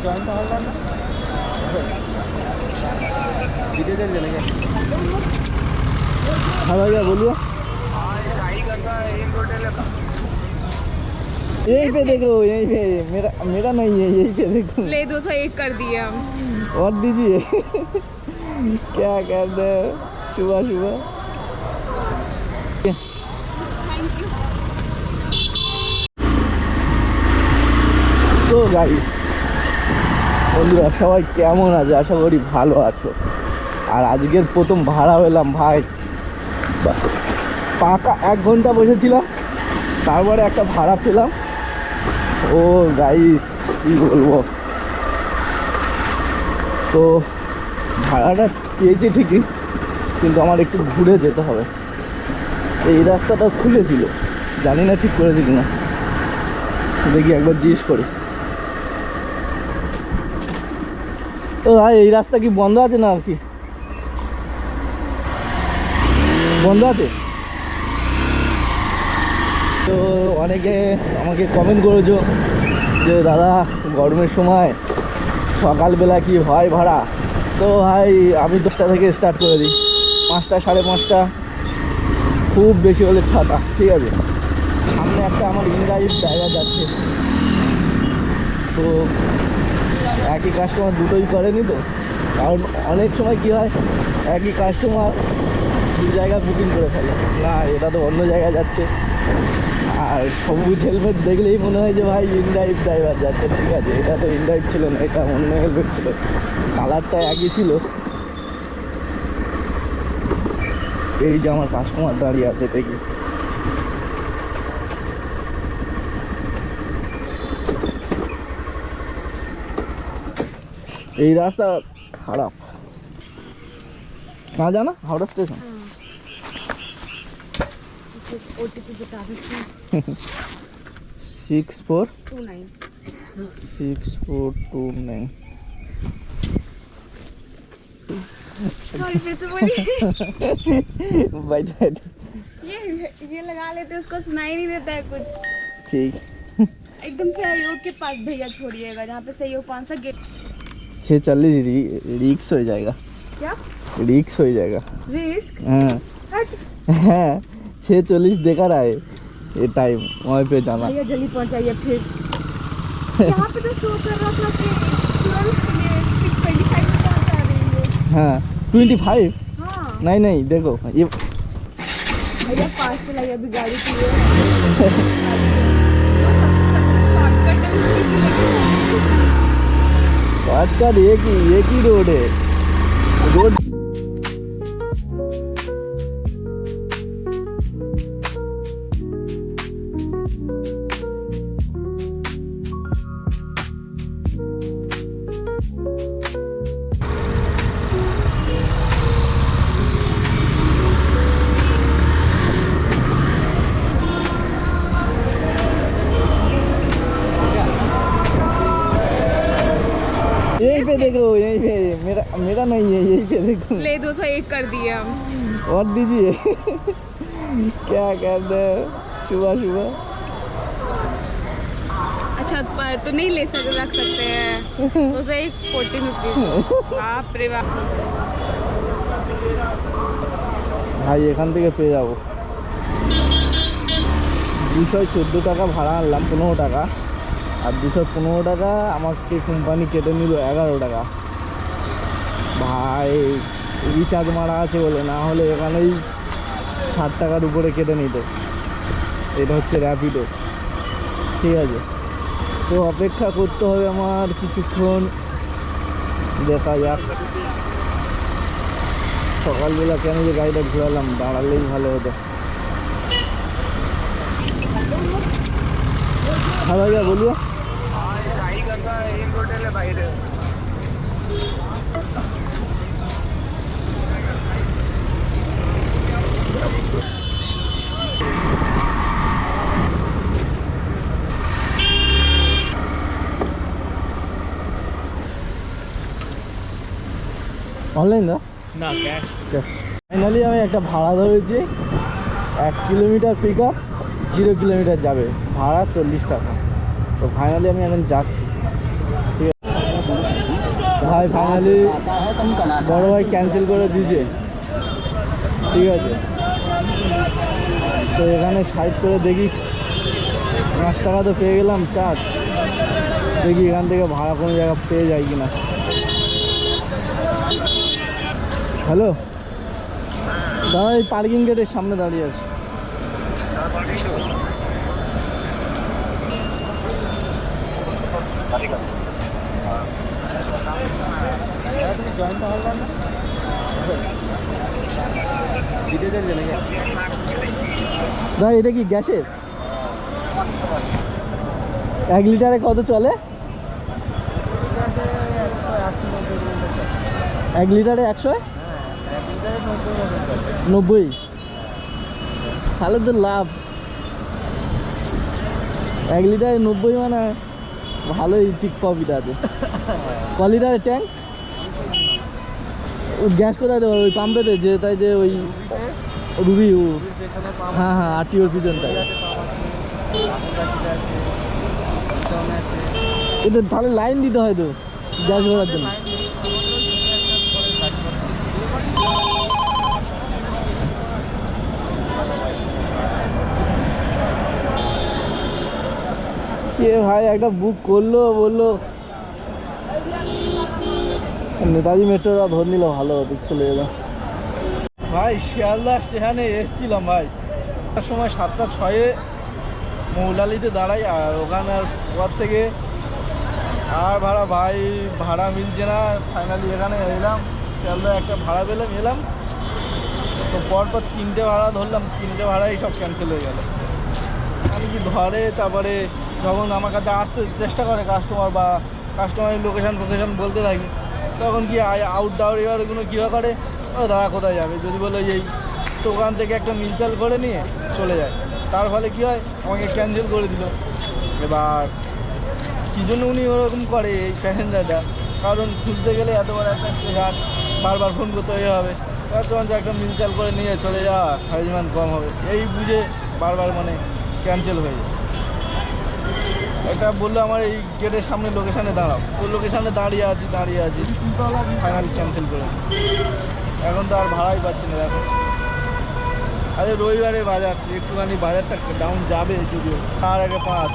हाँ भैया बोलिए। यहीं पे देखो, यहीं पे मेरा नहीं है, यहीं पे देखो। ले 201 कर दिए हम। और दीजिए। क्या कर रहे हो सुबह सुबह। সো গাইস, বন্ধুরা সবাই কেমন আছে? আশা করি ভালো আছো। আর আজকের প্রথম ভাড়া পেলাম ভাই, পাকা 1 ঘন্টা বসেছিলাম, তারপরে একটা ভাড়া পেলাম। ও গাইস কি বলবো, তো ভাড়াটা পেয়েছি ঠিকই, কিন্তু আমার একটু ঘুরে যেতে হবে। এই রাস্তাটা খুলেছিল, জানি না ঠিক করেছে কিনা, দেখি একবার জিজ্ঞেস করি। ও ভাই এই রাস্তা কি বন্ধ আছে না কি বন্ধ আছে? তো অনেকে আমাকে কমেন্ট করেছো যে দাদা গরমের সময় সকালবেলা কি হয় ভাড়া। তো ভাই আমি 10টা থেকে স্টার্ট করে দিই, 5টা 5:30, খুব বেশি হলে 6টা, ঠিক আছে। সামনে একটা আমার ইনড্রাইভ ড্রাইভার যাচ্ছে, তো একই কাস্টমার দুটোই করেনি তো, কারণ অনেক সময় কি হয় একই কাস্টমার 2 জায়গা বুকিং করে ফেলে। না, এটা তো অন্য জায়গায় যাচ্ছে, আর সবুজ হেলমেট দেখলেই মনে হয় যে ভাই ইনড্রাইভ ড্রাইভার যাচ্ছে। ঠিক আছে, এটা তো ইনড্রাইভ ছিল না, এটা অন্য হেলমেট ছিল, কালারটা একই ছিল। এই যে আমার কাস্টমার দাঁড়িয়ে আছে, দেখি। এই রাস্তা খারাপ। कहाँ जाना? Howrah station. Six four 6429। Sorry फिर से बोलिए। बैठ ये लगा लेते, उसको सुनाई नहीं देता है कुछ। ठीक। एकदम सहयोग के पास भैया छोड़िएगा, जहाँ पे सहयोग 5 सा गेट। 6:40 रिक्स हो जाएगा। क्या रिक्स हो जाएगा? रिस्क? हाँ 6:40 देखा रहा है ये टाइम, वहाँ पे जाना। भैया जल्दी पहुँचाइए फिर। यहाँ पे तो शो कर रहा था कि 6:25 में पहुँचा रही है। हाँ 25? हाँ नहीं देखो ये भैया पास चलाइए, अभी गाड़ी की है। शॉर्टकट एक ही रोड है, रोड। यहीं पे देखो, यहीं पे मेरा नहीं है, यहीं पे देखो। ले 201 कर दिए हम। और दीजिए। क्या कर रहे हो सुबह सुबह। अच्छा तो नहीं ले सकते, रख सकते हैं तो से 40 रुपीज। बाप रे बाप। ভাই এখান থেকে পেয়ে যাবো। 214 টাকা ভাড়া আনলাম, 15 টাকা, আর 215 টাকা আমাকে কোম্পানি কেটে নিল 11 টাকা। ভাই রিচার্জ মারা আছে বলে, না হলে এখানেই 60 টাকার উপরে কেটে নিত। এটা হচ্ছে র্যাপিডো, ঠিক আছে। তো অপেক্ষা করতে হবে আমার কিছুক্ষণ, দেখা যাক। সকালবেলা কেন যে গাড়িটা ঘুরালাম, দাঁড়ালেই ভালো হতো। हाँ भैया बोलिए। অনলাইন না ক্যাশ। ফাইনালি আমি একটা ভাড়া ধরেছি, 1 কিলোমিটার পিক আপ, 0 কিলোমিটার যাবে, ভাড়া 40 টাকা। তো ফাইনালি আমি এখন যাচ্ছি, ঠিক আছে। ভাই ফাইনালি বড় ভাই ক্যান্সেল করে দিয়েছে, ঠিক আছে। তো এখানে সাইড করে দেখি 5 টাকা তো পেয়ে গেলাম চার্জ, দেখি এখান থেকে ভাড়া কোনো জায়গা পেয়ে যায় কিনা। হ্যালো দাদা, এই পার্কিং গেটের সামনে দাঁড়িয়ে আছে। দাদা এটা কি গ্যাসের? 1 লিটারে কত চলে? 1 লিটারে 190? তাহলে তো লাভ। 1 লিটারে 90 মানে ভালোই, ঠিক প্রফিট আছে। ক লিটারের ট্যাঙ্ক? গ্যাস কোথায় দেবো? ওই পাম্পেতে যে তাই যে ওই রুবি, হ্যাঁ হ্যাঁ আরটিওর পিছনটায়। এটা তাহলে লাইন দিতে হয় তো গ্যাস ভরার জন্য। কে ভাই একটা বুক করলো, বললো নেতাজি মেট্রোটা ধরে নিল, ভালো হতো, চলে এলাম। ভাই শিয়ালদা স্টেশনে এসেছিলাম ভাই, তার সময় 7টা 6-এ মৌলালিতে দাঁড়াই, আর ওখানে আর পর থেকে আর ভাড়া মিলছে না। ফাইনালি এখানে এলাম, শিয়ালদা একটা ভাড়া পেলাম, এলাম তো পরপর 3টে ভাড়া ধরলাম, 3টে ভাড়াই সব ক্যান্সেল হয়ে গেল। আমি কি ধরে, তারপরে যখন আমার কাছে আসতে চেষ্টা করে কাস্টমার বা কাস্টমারের লোকেশান বলতে থাকি, তখন কি আউটডোর এবারগুলো কীভাবে করে, ও দাদা কোথায় যাবে, যদি বলো এই তো ওখান থেকে একটা মিলচাল করে নিয়ে চলে যায়। তার ফলে কী হয়, আমাকে ক্যান্সেল করে দিল। এবার কী জন্য উনি ওরকম করে এই প্যাসেঞ্জারটা, কারণ খুঁজতে গেলে এত বড় একটা স্টেশন বারবার ফোন করতে হবে, তার তোমার যে একটা মিলচাল করে নিয়ে চলে যাওয়া হ্যারাসমেন্ট কম হবে, এই বুঝে বারবার মানে ক্যান্সেল হয়ে যায়। এটা বললো আমার এই গেটের সামনে লোকেশানে দাঁড়াও, ওই লোকেশানে দাঁড়িয়ে আছি ফাইনাল ক্যান্সেল করে। এখন তো আর ভাড়াই পাচ্ছি না। দেখো আরে রবিবারের বাজার, একটুখানি বাজারটা ডাউন যাবে যদিও, আর আগে 5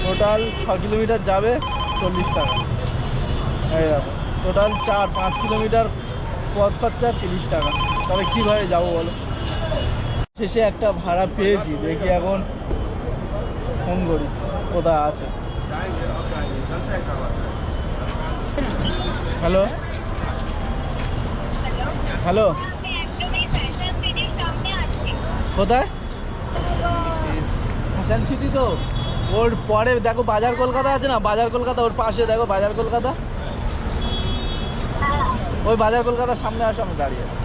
টোটাল 6 কিলোমিটার যাবে 40 টাকা। এই দেখো টোটাল 4-5 কিলোমিটার পথ খরচা 30 টাকা। তবে কীভাবে যাবো বলো? শেষে একটা ভাড়া পেয়েছি, দেখি এখন ফোন করি কোথায় আছে। হ্যালো হ্যালো, কোথায়? ফ্যাশন সিটি তো, ওর পরে দেখো বাজার কলকাতা আছে না, বাজার কলকাতা ওর পাশে দেখো বাজার কলকাতা, ওই বাজার কলকাতার সামনে আসো, আমি দাঁড়িয়ে আছি।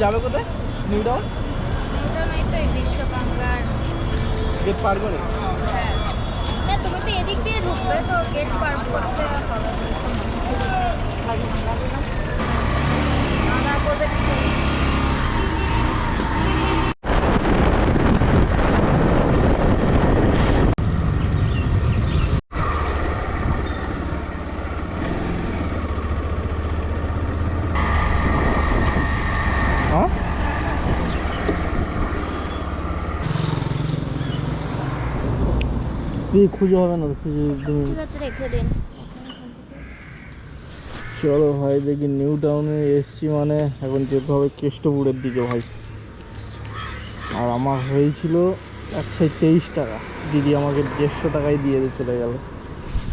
যাবে কোথায়? নিউ টাউন গেট পার করে? না তুমি তো এদিক দিয়ে ঢুকবে, তো গেট পার করতে হবে। হ্যাঁ খুঁজে হবে না, খুঁজে তুমি। ঠিক আছে রেখে দিন। চলো ভাই দেখি, নিউ টাউনে এসছি মানে এখন যেতে হবে কেষ্টপুরের দিকে ভাই। আর আমার হয়েছিল 123 টাকা, দিদি আমাকে 150 টাকায় দিয়ে চলে গেল।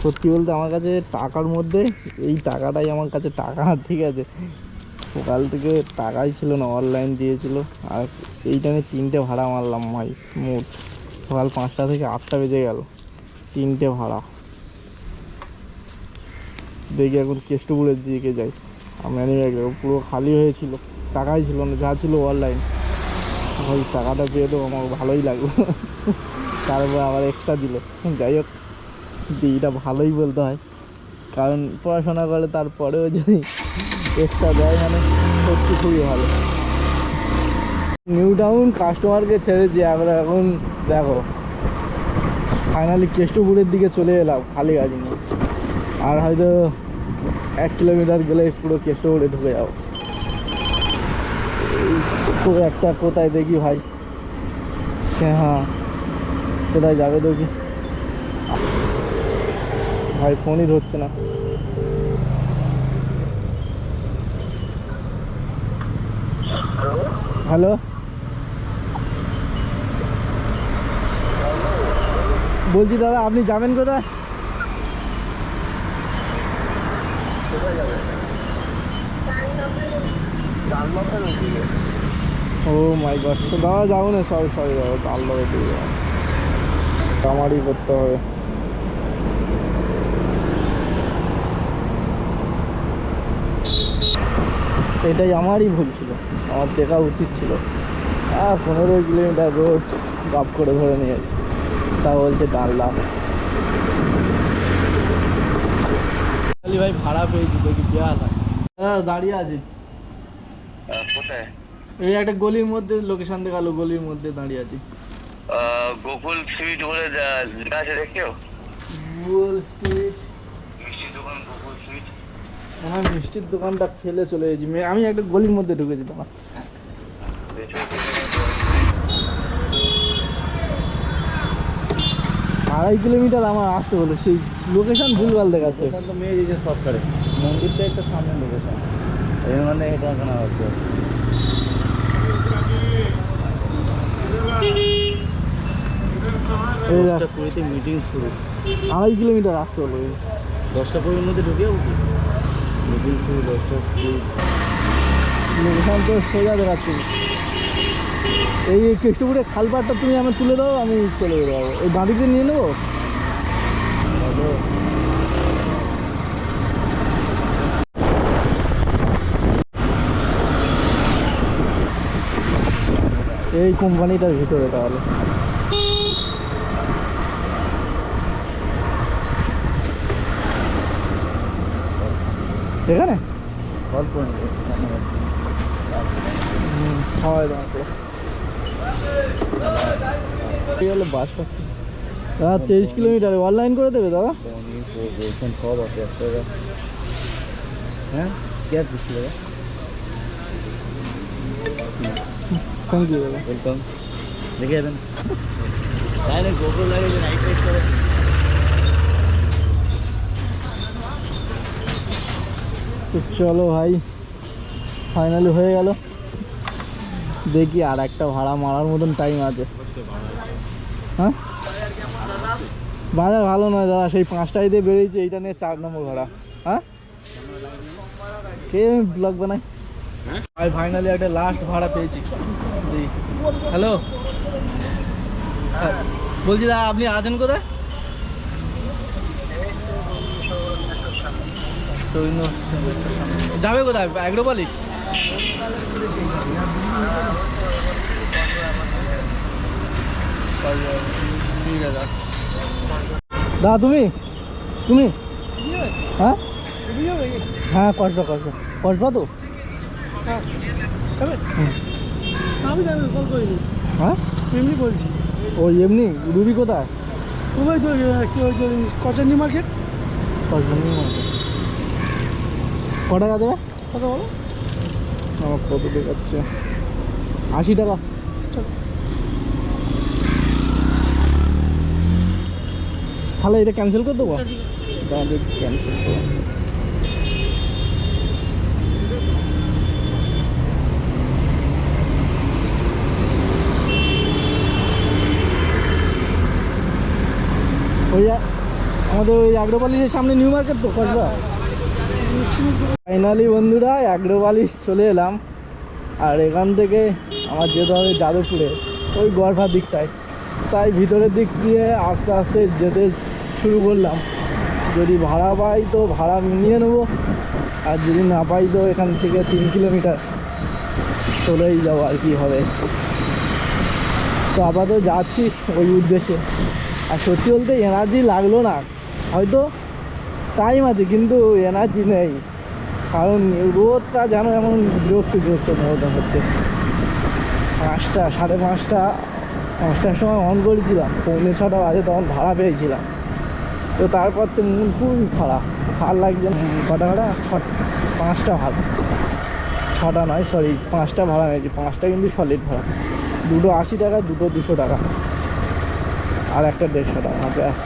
সত্যি বলতে আমার কাছে টাকার মধ্যে এই টাকাটাই আমার কাছে টাকা, ঠিক আছে। সকাল থেকে টাকাই ছিল না, অনলাইন দিয়েছিল। আর এইটানে 3টে ভাড়া মারলাম ভাই, মোট সকাল 5টা থেকে 8টা বেজে গেল, 3টে ভাড়া। দেখি এখন কেষ্টপুরের দিকে যাই। আমি পুরো খালি হয়েছিল, টাকাই ছিল না, যা ছিল অনলাইন। ওই টাকাটা পেয়ে তো আমার ভালোই লাগলো, তারপর আবার এক্সট্রা দিল। যাই হোক, দিদিটা ভালোই বলতে হয়, কারণ পড়াশোনা করে তারপরেও যদি এক্সট্রা দেয় মানে সত্যি খুবই ভালো। নিউ টাউন কাস্টমারকে ছেড়েছি, এখন দেখো ফাইনালি কেষ্টপুরের দিকে চলে এলাম খালি গাড়ি নিয়ে। আর হয়তো 1 কিলোমিটার গেলে পুরো কেষ্টপুরে ঢুকে যাবো। তো একটা কোথায় দেখি ভাই, সে হ্যাঁ কোথায় যাবে দেখি ভাই, ফোনই ধরছে না। হ্যালো, বলছি দাদা আপনি যাবেন কোথায়? ও মাই গড, তো দাদা যাবো না, সরি দাদা, ডাল লগে দিয়ে যাবো, আমারই করতে হবে। এটাই আমারই ভুল ছিল, আমার দেখা উচিত ছিল। 15 কিলোমিটার রোড গাপ করে ধরে নিয়েছি, তা বলছে ডাল্লা। ভাই ভাড়া পেয়েছি, দেখি দেওয়া হয়। দাঁড়িয়ে আছে কোথায়? এই একটা গলির মধ্যে, লোকেশন দেখালো, গলির মধ্যে দাঁড়িয়ে আছি। গোকুল সুইট বলে লেখা আছে, দেখছো? গোকুল স্ট্রিট, মিষ্টির দোকান গোকুল সুইট। আমার মিষ্টির দোকানটা ফেলে চলে গেছি, আমি একটা গলির মধ্যে ঢুকেছি তোমার। 2.5 কিলোমিটার আমার আসতে হলো, সেই লোকেশন ভুলভাল দেখাচ্ছে। তো মেয়ে দিয়েছে সব করে, মন্দিরটা একটা সামনে লোকেশন, এই মানে এটা কেনা হচ্ছে। এই 10টা 20-তে মিটিং শুরু, 2.5 কিলোমিটার আসতে হলো। 10টা 20-এর মধ্যে ঢুকে যাবো কি? মিটিং শুরু 10টা 20। লোকেশন তো সোজা দেখাচ্ছে। এই কেষ্টপুরে খালপাড়টা তুমি আমার তুলে দাও, আমি চলে যাবো। এই বাঁদিকে নিয়ে নেবো। এই কোম্পানিটার ভিতরে তাহলে। সেখানে অল্প নেবে, খাওয়াই দাও। এই হলো বাস পাচ্ছি দাদা, 23 কিলোমিটার অনলাইন করে দেবে দাদা? বলছেন সব আছে একটা। হ্যাঁ গ্যাস দিচ্ছি দাদা, থ্যাংক ইউ দাদা। ওয়েলকাম। দেখে যাবেন, তাই না গোকুল লাগে যে রাইট রাইট করে। তো চলো ভাই, ফাইনালি হয়ে গেল। দেখি আর একটা ভাড়া মারার মতন টাইম আছে। হ্যাঁ বাজার ভালো নয় দাদা, সেই 5টায় দিয়ে বেরিয়েছে, এইটা নিয়ে 4 নম্বর ভাড়া। হ্যাঁ কে ব্লগ বানাই ভাই, ফাইনালি একটা লাস্ট ভাড়া পেয়েছি। জি হ্যালো, বলছি দাদা আপনি আছেন কোথায়? যাবে কোথায়? অ্যাগ্রোপলিশ? ঠিক আছে। দাদা তুমি হ্যাঁ হ্যাঁ কসবা তো। আমি জানি কল করিনি, হ্যাঁ এমনি বলছি। ও এমনি? রুবি কোথায়? ওই তো কি হয়েছে, কচান্ডি মার্কেট। Kasba new market. ক টাকা দেবে? কথা বলো। আমার কত দেখাচ্ছে? 80 টাকা। তাহলে এটা ক্যান্সেল করে দেবো? তাহলে ক্যান্সেল করো। ওই আমাদের ওই অ্যাগ্রোপলিশের সামনে নিউ মার্কেট তো কসবা। ফাইনালি বন্ধুরা অ্যাগ্রোপলিশ চলে এলাম, আর এখান থেকে আমার যেতে হবে যাদবপুরে, ওই গড়ফার দিকটায়। তাই ভিতরের দিক দিয়ে আস্তে আস্তে যেতে শুরু করলাম। যদি ভাড়া পাই তো ভাড়া নিয়ে নেবো, আর যদি না পাই তো এখান থেকে 3 কিলোমিটার চলেই যাবো আর কি হবে। তো আপাতত যাচ্ছি ওই উদ্দেশ্যে। আর সত্যি বলতে এনার্জি লাগলো না, হয়তো টাইম আছে কিন্তু এনার্জি নেই, কারণ রোদটা যেন এমন বিরক্ত মনে হচ্ছে। 5টা 5:30 5টার সময় অন করেছিলাম, 6:45 বাজে তখন ভাড়া পেয়েছিলাম। তো তারপর তো মন খুবই খারাপ, ভাল লাগছে না। কটা ভাড়া? 5টা ভাড়া, 6টা নয় সরি 5টা ভাড়া নিয়েছি। 5টা কিন্তু সলিড ভাড়া, দুটো 80 টাকা, দুটো 200 টাকা, আর একটা 150 টাকা ব্যাস।